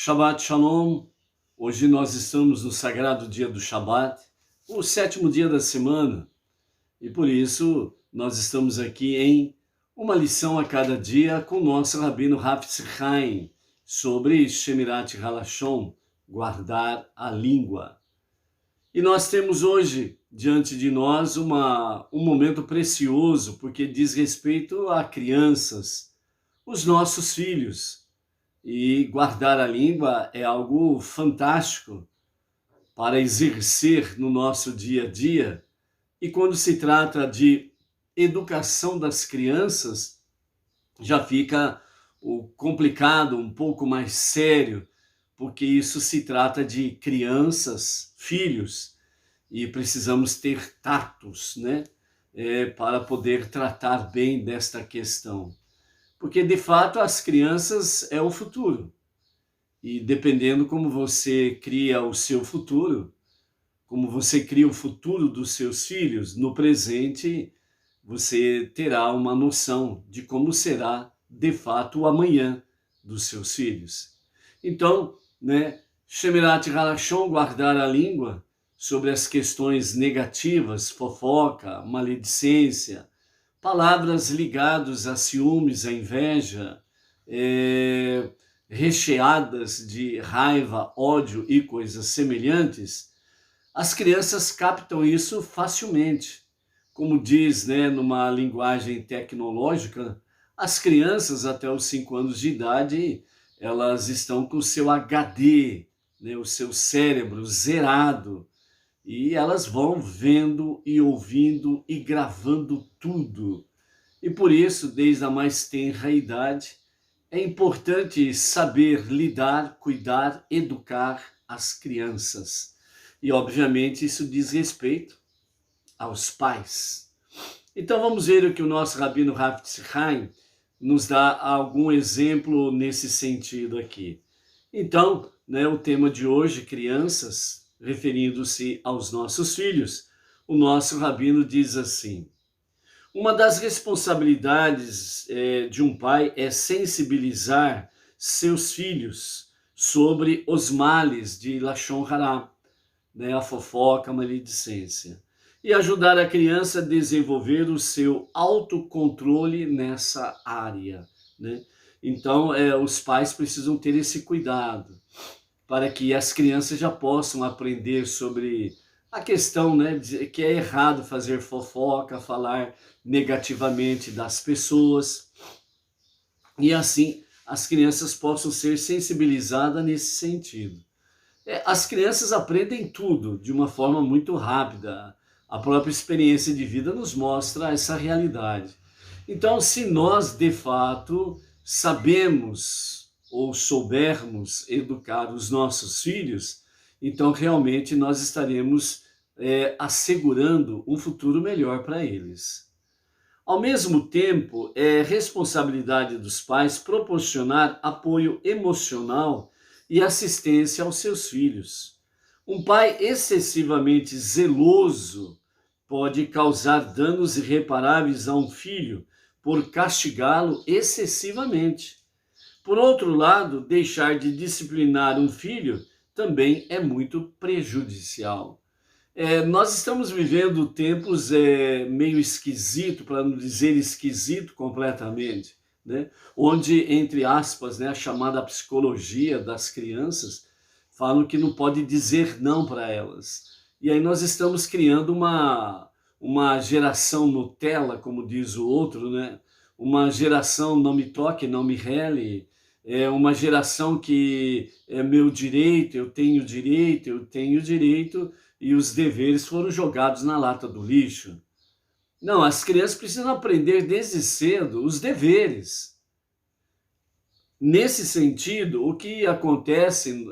Shabbat Shalom. Hoje nós estamos no sagrado dia do Shabbat, o sétimo dia da semana, e por isso nós estamos aqui em uma lição a cada dia com o nosso Rabino Hafetz Chaim sobre Shemirat Halashon, guardar a língua. E nós temos hoje diante de nós um momento precioso, porque diz respeito a crianças, os nossos filhos. E guardar a língua é algo fantástico para exercer no nosso dia a dia. E quando se trata de educação das crianças, já fica complicado, um pouco mais sério, porque isso se trata de crianças, filhos, e precisamos ter tatos, né, para poder tratar bem desta questão. Porque, de fato, as crianças é o futuro. E dependendo como você cria o seu futuro, como você cria o futuro dos seus filhos, no presente, você terá uma noção de como será, de fato, o amanhã dos seus filhos. Então, Shemirat Halashon, guardar a língua, sobre as questões negativas, fofoca, maledicência, palavras ligadas a ciúmes, a inveja, recheadas de raiva, ódio e coisas semelhantes, as crianças captam isso facilmente. Como diz, numa linguagem tecnológica, as crianças até os 5 anos de idade, elas estão com o seu HD, o seu cérebro zerado, e elas vão vendo e ouvindo e gravando tudo. E por isso, desde a mais tenra idade, é importante saber lidar, cuidar, educar as crianças. E, obviamente, isso diz respeito aos pais. Então, vamos ver o que o nosso Rabino Hafetz Chaim nos dá algum exemplo nesse sentido aqui. Então, o tema de hoje, crianças, referindo-se aos nossos filhos, o nosso Rabino diz assim: uma das responsabilidades de um pai é sensibilizar seus filhos sobre os males de Lashon Hará, a fofoca, a maledicência, e ajudar a criança a desenvolver o seu autocontrole nessa área. Então, os pais precisam ter esse cuidado, para que as crianças já possam aprender sobre a questão, que é errado fazer fofoca, falar negativamente das pessoas, e assim as crianças possam ser sensibilizadas nesse sentido. As crianças aprendem tudo de uma forma muito rápida, a própria experiência de vida nos mostra essa realidade. Então, se nós de fato sabemos ou soubermos educar os nossos filhos, então realmente nós estaremos assegurando um futuro melhor para eles. Ao mesmo tempo, é responsabilidade dos pais proporcionar apoio emocional e assistência aos seus filhos. Um pai excessivamente zeloso pode causar danos irreparáveis a um filho por castigá-lo excessivamente. Por outro lado, deixar de disciplinar um filho também é muito prejudicial. Nós estamos vivendo tempos meio esquisito, para não dizer esquisito completamente, onde, entre aspas, a chamada psicologia das crianças falam que não pode dizer não para elas. E aí nós estamos criando uma geração Nutella, como diz o outro, uma geração não me toque, não me rele, uma geração que é meu direito, eu tenho direito, e os deveres foram jogados na lata do lixo. Não, as crianças precisam aprender desde cedo os deveres. Nesse sentido, o que acontece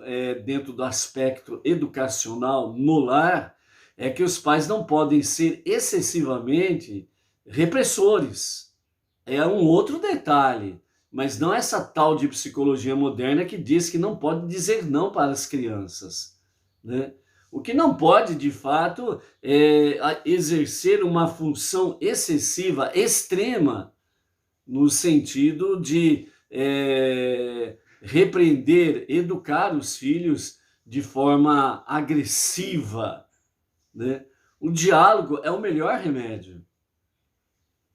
dentro do aspecto educacional no lar é que os pais não podem ser excessivamente repressores. É um outro detalhe. Mas não essa tal de psicologia moderna que diz que não pode dizer não para as crianças. O que não pode, de fato, é exercer uma função excessiva, extrema, no sentido de repreender, educar os filhos de forma agressiva, né? O diálogo é o melhor remédio.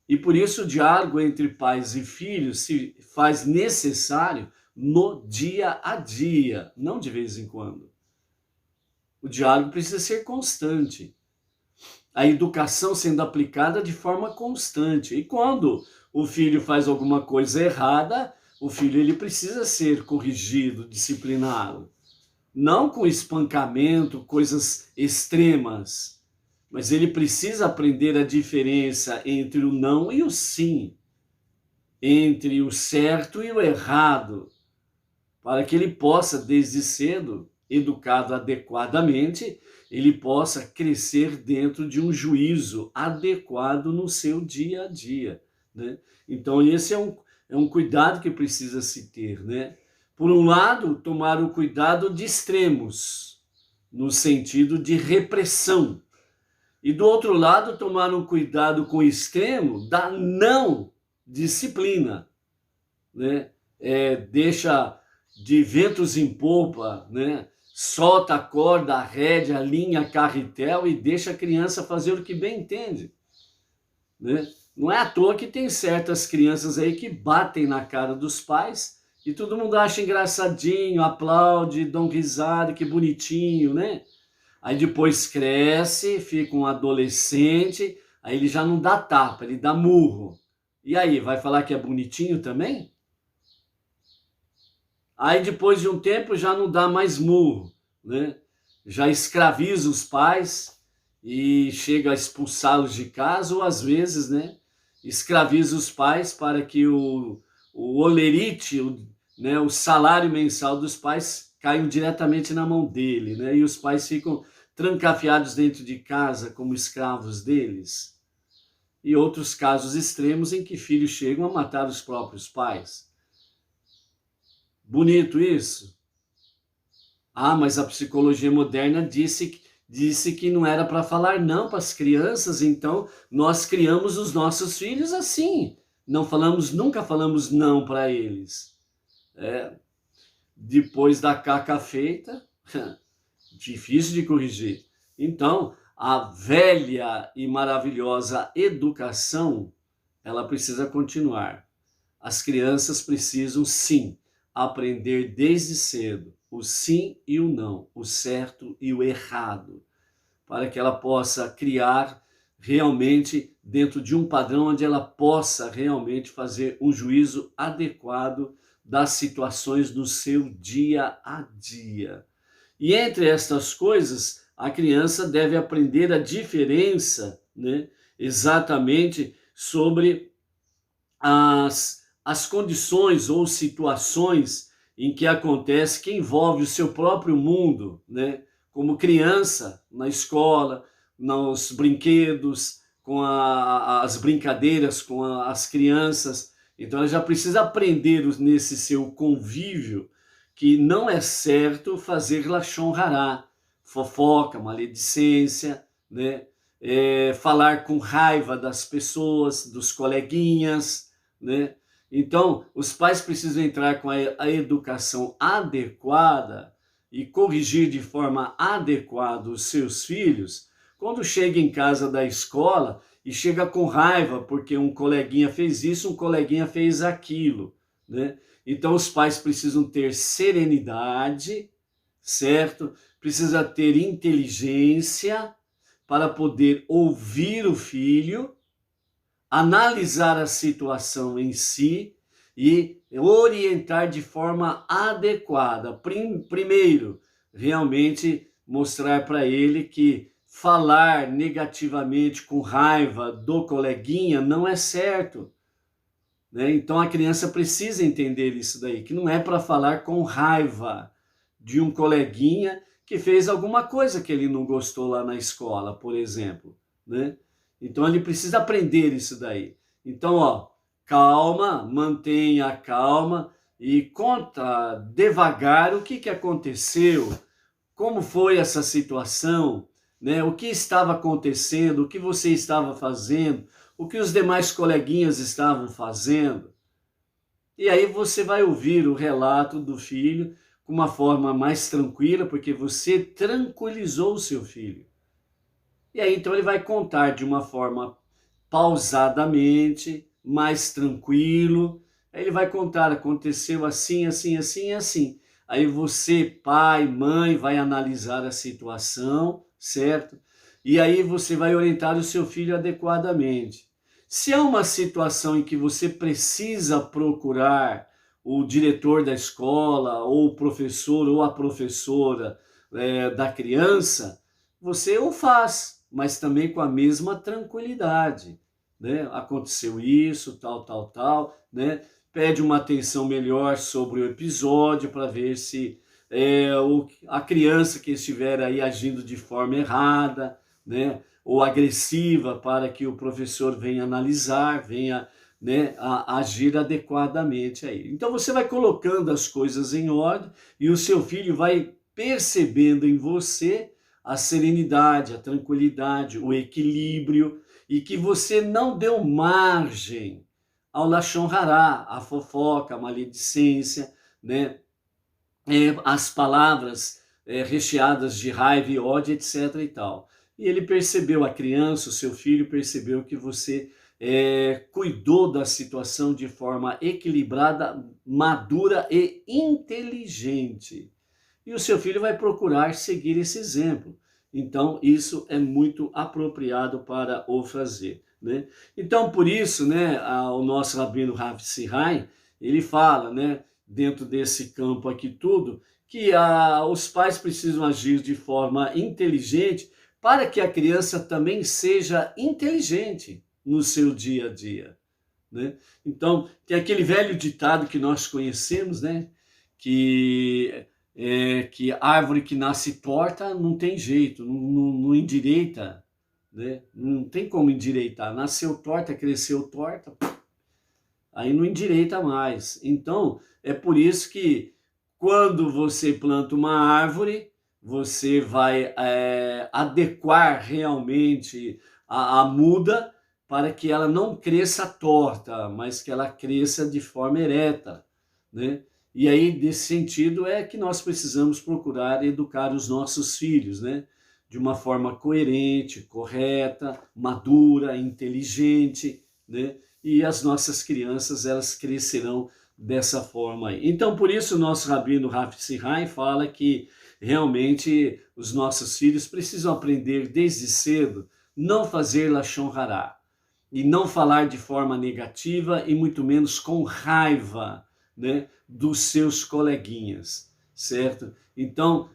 E por isso o diálogo entre pais e filhos se faz necessário no dia a dia, não de vez em quando. O diálogo precisa ser constante. A educação sendo aplicada de forma constante. E quando o filho faz alguma coisa errada, o filho ele precisa ser corrigido, disciplinado. Não com espancamento, coisas extremas, mas ele precisa aprender a diferença entre o não e o sim, entre o certo e o errado, para que ele possa, desde cedo, educado adequadamente, ele possa crescer dentro de um juízo adequado no seu dia a dia, né? Então esse é um cuidado que precisa se ter, né? Por um lado, tomar o cuidado de extremos, no sentido de repressão. E do outro lado, tomar um cuidado com o extremo da não disciplina, né? Deixa de ventos em polpa, né? Solta a corda, a rédea, a linha, a carretel e deixa a criança fazer o que bem entende, né? Não é à toa que tem certas crianças aí que batem na cara dos pais e todo mundo acha engraçadinho, aplaude, dão risada, que bonitinho, né? Aí depois cresce, fica um adolescente, aí ele já não dá tapa, ele dá murro. E aí, vai falar que é bonitinho também? Aí depois de um tempo já não dá mais murro, né? Já escraviza os pais e chega a expulsá-los de casa, ou às vezes, né, escraviza os pais para que o olerite, né, o salário mensal dos pais caiam diretamente na mão dele, né? E os pais ficam trancafiados dentro de casa como escravos deles. E outros casos extremos em que filhos chegam a matar os próprios pais. Bonito isso? Ah, mas a psicologia moderna disse que não era para falar não para as crianças, então nós criamos os nossos filhos assim. Nunca falamos não para eles. Depois da caca feita, difícil de corrigir. Então, a velha e maravilhosa educação, ela precisa continuar. As crianças precisam, sim, aprender desde cedo o sim e o não, o certo e o errado, para que ela possa criar realmente dentro de um padrão onde ela possa realmente fazer um juízo adequado das situações no seu dia a dia. E entre estas coisas, a criança deve aprender a diferença, né, exatamente sobre as condições ou situações em que acontece, que envolve o seu próprio mundo, né? Como criança, na escola, nos brinquedos, com as brincadeiras com as crianças. Então ela já precisa aprender nesse seu convívio que não é certo fazer lachon rará, fofoca, maledicência, né? Falar com raiva das pessoas, dos coleguinhas, né? Então, os pais precisam entrar com a educação adequada e corrigir de forma adequada os seus filhos quando chega em casa da escola e chega com raiva porque um coleguinha fez isso, um coleguinha fez aquilo, né? Então, os pais precisam ter serenidade, certo? Precisa ter inteligência para poder ouvir o filho, analisar a situação em si e orientar de forma adequada. Primeiro, realmente mostrar para ele que falar negativamente, com raiva do coleguinha não é certo, né? Então a criança precisa entender isso daí, que não é para falar com raiva de um coleguinha que fez alguma coisa que ele não gostou lá na escola, por exemplo, né? Então ele precisa aprender isso daí. Então, ó, calma, mantenha a calma e conta devagar o que aconteceu, como foi essa situação, né? O que estava acontecendo, o que você estava fazendo, o que os demais coleguinhas estavam fazendo. E aí você vai ouvir o relato do filho com uma forma mais tranquila, porque você tranquilizou o seu filho. E aí então ele vai contar de uma forma pausadamente, mais tranquilo. Aí ele vai contar, aconteceu assim, assim, assim, assim. Aí você, pai, mãe, vai analisar a situação, certo? E aí você vai orientar o seu filho adequadamente. Se é uma situação em que você precisa procurar o diretor da escola, ou o professor, ou a professora da criança, você o faz, mas também com a mesma tranquilidade, né? Aconteceu isso, tal, tal, tal, né? Pede uma atenção melhor sobre o episódio para ver se a criança que estiver aí agindo de forma errada, né? Ou agressiva, para que o professor venha analisar, venha, né, agir adequadamente aí. Então você vai colocando as coisas em ordem e o seu filho vai percebendo em você a serenidade, a tranquilidade, o equilíbrio, e que você não deu margem ao lachon rará, à fofoca, à maledicência, né? As palavras recheadas de raiva e ódio, etc. e tal. E ele percebeu, a criança, o seu filho percebeu que você cuidou da situação de forma equilibrada, madura e inteligente. E o seu filho vai procurar seguir esse exemplo. Então, isso é muito apropriado para o fazer, né? Então, por isso, né, o nosso rabino Rav Sihai, ele fala, né, dentro desse campo aqui tudo, que os pais precisam agir de forma inteligente para que a criança também seja inteligente no seu dia a dia, né? Então, tem aquele velho ditado que nós conhecemos, né, que árvore que nasce torta não tem jeito, não endireita, né? Não tem como endireitar. Nasceu torta, cresceu torta, aí não endireita mais. Então, é por isso que quando você planta uma árvore, você vai adequar realmente a muda para que ela não cresça torta, mas que ela cresça de forma ereta, né? E aí, nesse sentido, é que nós precisamos procurar educar os nossos filhos, né? De uma forma coerente, correta, madura, inteligente, né? E as nossas crianças, elas crescerão dessa forma aí. Então, por isso, o nosso rabino Rav Sihai fala que realmente os nossos filhos precisam aprender desde cedo não fazer lachon hará e não falar de forma negativa e muito menos com raiva, né, dos seus coleguinhas, certo? Então,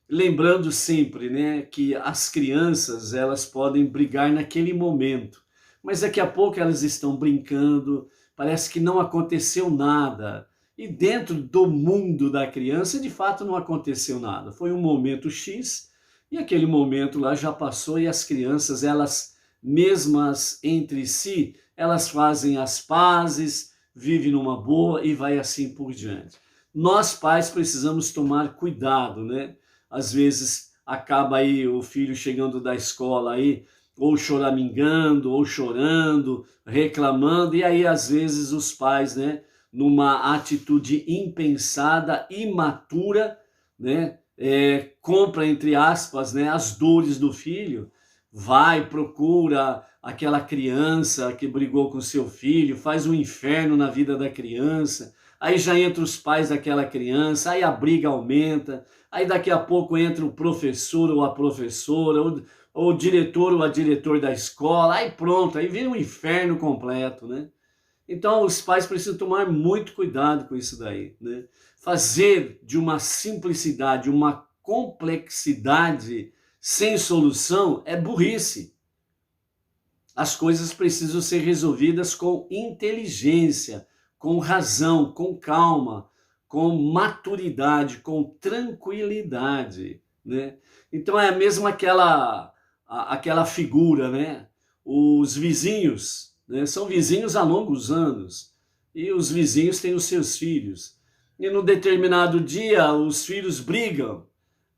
lembrando sempre, né, que as crianças, elas podem brigar naquele momento, mas daqui a pouco elas estão brincando, parece que não aconteceu nada. E dentro do mundo da criança, de fato, não aconteceu nada. Foi um momento X e aquele momento lá já passou e as crianças, elas mesmas entre si, elas fazem as pazes, vivem numa boa e vai assim por diante. Nós pais precisamos tomar cuidado, né? Às vezes acaba aí o filho chegando da escola aí, ou choramingando, ou chorando, reclamando, e aí às vezes os pais, né, numa atitude impensada, imatura, né, compra, entre aspas, né, as dores do filho, vai, procura aquela criança que brigou com seu filho, faz um inferno na vida da criança, aí já entra os pais daquela criança, aí a briga aumenta, aí daqui a pouco entra o professor ou a professora, ou o diretor ou a diretora da escola, aí pronto, aí vira um inferno completo, né? Então os pais precisam tomar muito cuidado com isso daí, né? Fazer de uma simplicidade, uma complexidade sem solução é burrice. As coisas precisam ser resolvidas com inteligência, com razão, com calma, com maturidade, com tranquilidade, né? Então é mesmo aquela figura, né? Os vizinhos, né? São vizinhos há longos anos e os vizinhos têm os seus filhos. E num determinado dia os filhos brigam,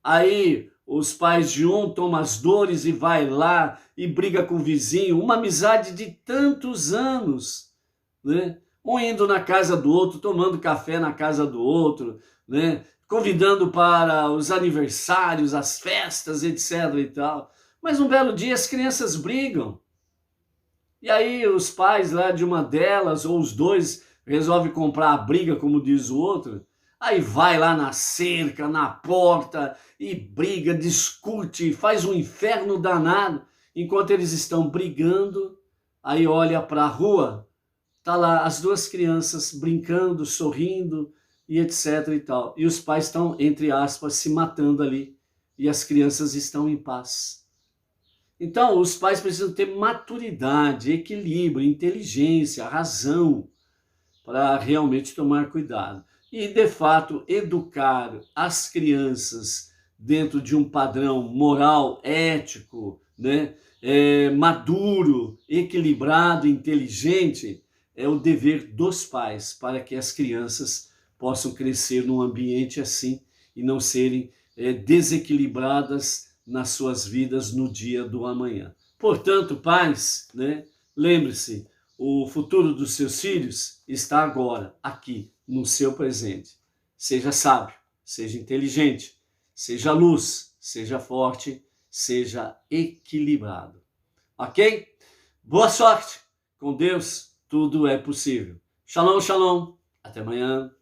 aí os pais de um tomam as dores e vai lá e briga com o vizinho, uma amizade de tantos anos, né? um indo na casa do outro, tomando café na casa do outro, né? Convidando para os aniversários, as festas, etc. e tal. Mas um belo dia as crianças brigam. E aí os pais lá de uma delas, ou os dois, resolvem comprar a briga, como diz o outro. Aí vai lá na cerca, na porta, e briga, discute, faz um inferno danado. Enquanto eles estão brigando, aí olha para a rua, tá lá as duas crianças brincando, sorrindo e etc e tal. E os pais estão, entre aspas, se matando ali. E as crianças estão em paz. Então, os pais precisam ter maturidade, equilíbrio, inteligência, razão para realmente tomar cuidado. E, de fato, educar as crianças dentro de um padrão moral, ético, né? Maduro, equilibrado, inteligente, é o dever dos pais para que as crianças possam crescer num ambiente assim e não serem desequilibradas nas suas vidas no dia do amanhã. Portanto, pais, né, lembre-se, o futuro dos seus filhos está agora, aqui, no seu presente. Seja sábio, seja inteligente, seja luz, seja forte, seja equilibrado. Ok? Boa sorte! Com Deus, tudo é possível. Shalom, shalom. Até amanhã.